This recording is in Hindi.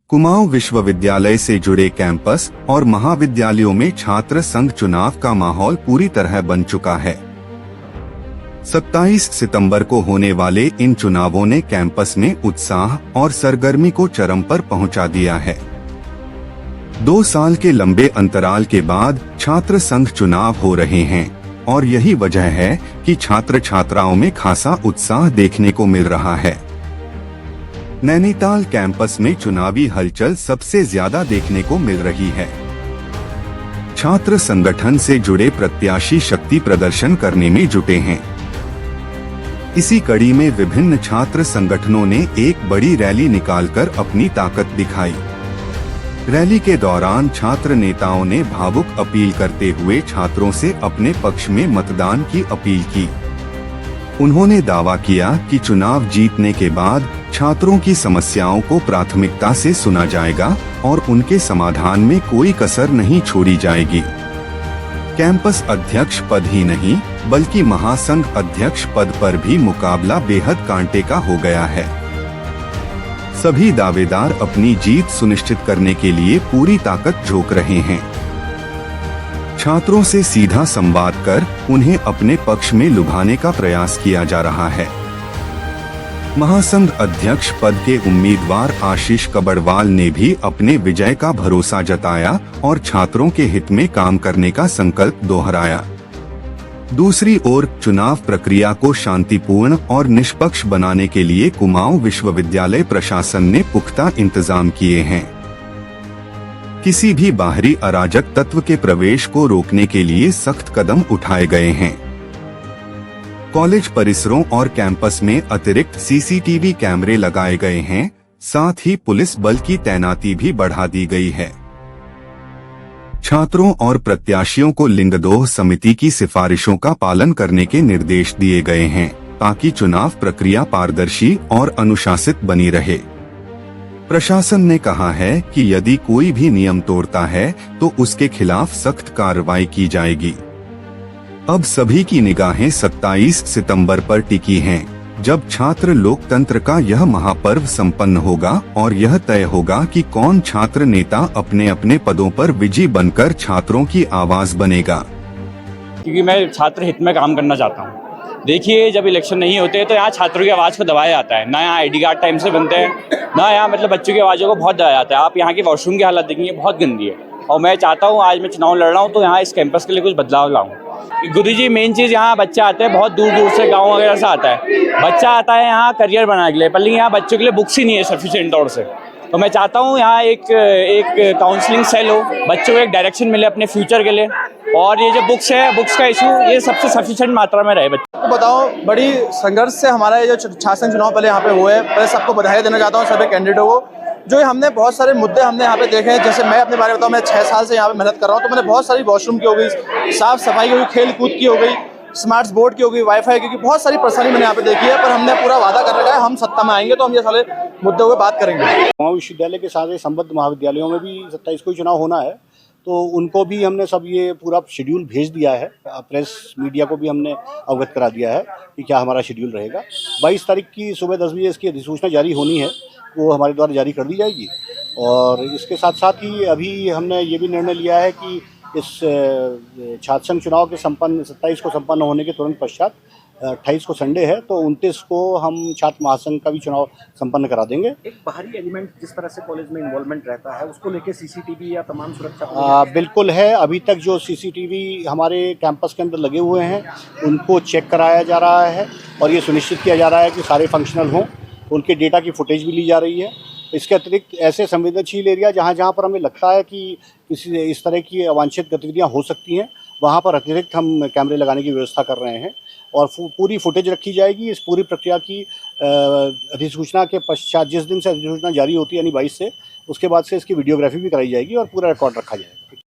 कुमाऊं विश्वविद्यालय से जुड़े कैंपस और महाविद्यालयों में छात्र संघ चुनाव का माहौल पूरी तरह बन चुका है। 27 सितंबर को होने वाले इन चुनावों ने कैंपस में उत्साह और सरगर्मी को चरम पर पहुंचा दिया है। 2 साल के लंबे अंतराल के बाद छात्र संघ चुनाव हो रहे हैं और यही वजह है कि छात्र छात्राओं में खासा उत्साह देखने को मिल रहा है। नैनीताल कैंपस में चुनावी हलचल सबसे ज्यादा देखने को मिल रही है। छात्र संगठन से जुड़े प्रत्याशी शक्ति प्रदर्शन करने में जुटे हैं। इसी कड़ी में विभिन्न छात्र संगठनों ने एक बड़ी रैली निकालकर अपनी ताकत दिखाई। रैली के दौरान छात्र नेताओं ने भावुक अपील करते हुए छात्रों से अपने पक्ष में मतदान की अपील की। उन्होंने दावा किया कि चुनाव जीतने के बाद छात्रों की समस्याओं को प्राथमिकता से सुना जाएगा और उनके समाधान में कोई कसर नहीं छोड़ी जाएगी। कैंपस अध्यक्ष पद ही नहीं बल्कि महासंघ अध्यक्ष पद पर भी मुकाबला बेहद कांटे का हो गया है। सभी दावेदार अपनी जीत सुनिश्चित करने के लिए पूरी ताकत झोंक रहे हैं। छात्रों से सीधा संवाद कर उन्हें अपने पक्ष में लुभाने का प्रयास किया जा रहा है। महासंघ अध्यक्ष पद के उम्मीदवार आशीष कबड़वाल ने भी अपने विजय का भरोसा जताया और छात्रों के हित में काम करने का संकल्प दोहराया। दूसरी ओर चुनाव प्रक्रिया को शांतिपूर्ण और निष्पक्ष बनाने के लिए कुमाऊं विश्वविद्यालय प्रशासन ने पुख्ता इंतजाम किए हैं। किसी भी बाहरी अराजक तत्व के प्रवेश को रोकने के लिए सख्त कदम उठाए गए हैं। कॉलेज परिसरों और कैंपस में अतिरिक्त सीसीटीवी कैमरे लगाए गए हैं, साथ ही पुलिस बल की तैनाती भी बढ़ा दी गई है। छात्रों और प्रत्याशियों को लिंगदोह समिति की सिफारिशों का पालन करने के निर्देश दिए गए हैं ताकि चुनाव प्रक्रिया पारदर्शी और अनुशासित बनी रहे। प्रशासन ने कहा है कि यदि कोई भी नियम तोड़ता है तो उसके खिलाफ सख्त कार्रवाई की जाएगी। अब सभी की निगाहें 27 सितंबर पर टिकी हैं, जब छात्र लोकतंत्र का यह महापर्व संपन्न होगा और यह तय होगा कि कौन छात्र नेता अपने अपने पदों पर विजयी बनकर छात्रों की आवाज बनेगा। क्योंकि मैं छात्र हित में काम करना चाहता हूँ। देखिए, जब इलेक्शन नहीं होते तो यहाँ छात्रों की आवाज़ को दबाया जाता है, ना यहाँ आईडी कार्ड टाइम से बनते हैं, ना यहाँ मतलब बच्चों की आवाज़ों को बहुत दबाया जाता है। आप यहाँ की वॉशरूम की हालत देखेंगे, बहुत गंदी है। और मैं चाहता हूँ आज मैं चुनाव लड़ रहा हूँ तो यहाँ इस कैंपस के लिए कुछ बदलाव लाऊँ। गुरु जी, मेन चीज़ यहाँ बच्चा आते हैं बहुत दूर दूर से, गाँव वगैरह से आता है बच्चा, आता है यहाँ करियर बनाने के लिए, पर यहाँ बच्चों के लिए बुक्स ही नहीं है सफिशिएंट तौर से। तो मैं चाहता हूँ यहाँ एक काउंसलिंग सेल हो, बच्चों को एक डायरेक्शन मिले अपने फ्यूचर के लिए, और ये जो बुक्स है, बुक्स का इशू ये सबसे सफिशिएंट मात्रा में रहे। बच्चों को बताओ, बड़ी संघर्ष से हमारा ये जो छात्र चुनाव पहले यहाँ पे हुए हैं। पहले सबको बधाई देना चाहता हूँ सभी कैंडिडेटों को। जो हमने बहुत सारे मुद्दे हमने यहाँ पे देखे हैं। जैसे मैं अपने बारे में बताऊँ, मैं 6 साल से यहाँ पे मेहनत कर रहा हूँ, तो मैंने बहुत सारी वॉशरूम की हो गई, साफ सफाई की हो गई, खेल कूद की हो गई, स्मार्ट बोर्ड की हो गई, वाईफाई की, बहुत सारी परेशानी मैंने यहाँ पे देखी है। पर हमने पूरा वादा कर रखा है, हम सत्ता में आएंगे तो हम ये सारे मुद्दों पर बात करेंगे। कुमाऊं विश्वविद्यालय के साथ संबद्ध महाविद्यालयों में भी 27 को चुनाव होना है, तो उनको भी हमने सब ये पूरा शेड्यूल भेज दिया है। प्रेस मीडिया को भी हमने अवगत करा दिया है कि क्या हमारा शेड्यूल रहेगा। 22 तारीख की सुबह 10 बजे इसकी अधिसूचना जारी होनी है, वो हमारे द्वारा जारी कर दी जाएगी। और इसके साथ साथ ही अभी हमने ये भी निर्णय लिया है कि इस छात्र संघ चुनाव के 27 को संपन्न होने के तुरंत पश्चात 28 को संडे है, तो 29 को हम छात्र महासंघ का भी चुनाव संपन्न करा देंगे। एक बाहरी एलिमेंट जिस तरह से कॉलेज में इन्वॉल्वमेंट रहता है, उसको लेके सीसीटीवी या तमाम सुरक्षा बिल्कुल है। अभी तक जो सीसीटीवी हमारे कैंपस के अंदर लगे हुए हैं उनको चेक कराया जा रहा है और ये सुनिश्चित किया जा रहा है कि सारे फंक्शनल हों। उनके डेटा की फुटेज भी ली जा रही है। इसके अतिरिक्त ऐसे संवेदनशील एरिया जहाँ जहाँ पर हमें लगता है कि किसी इस तरह की अवांछित गतिविधियाँ हो सकती हैं, वहाँ पर अतिरिक्त हम कैमरे लगाने की व्यवस्था कर रहे हैं और पूरी फुटेज रखी जाएगी। इस पूरी प्रक्रिया की अधिसूचना के पश्चात, जिस दिन से अधिसूचना जारी होती है यानी 22 से, उसके बाद से इसकी वीडियोग्राफी भी कराई जाएगी और पूरा रिकॉर्ड रखा जाएगा।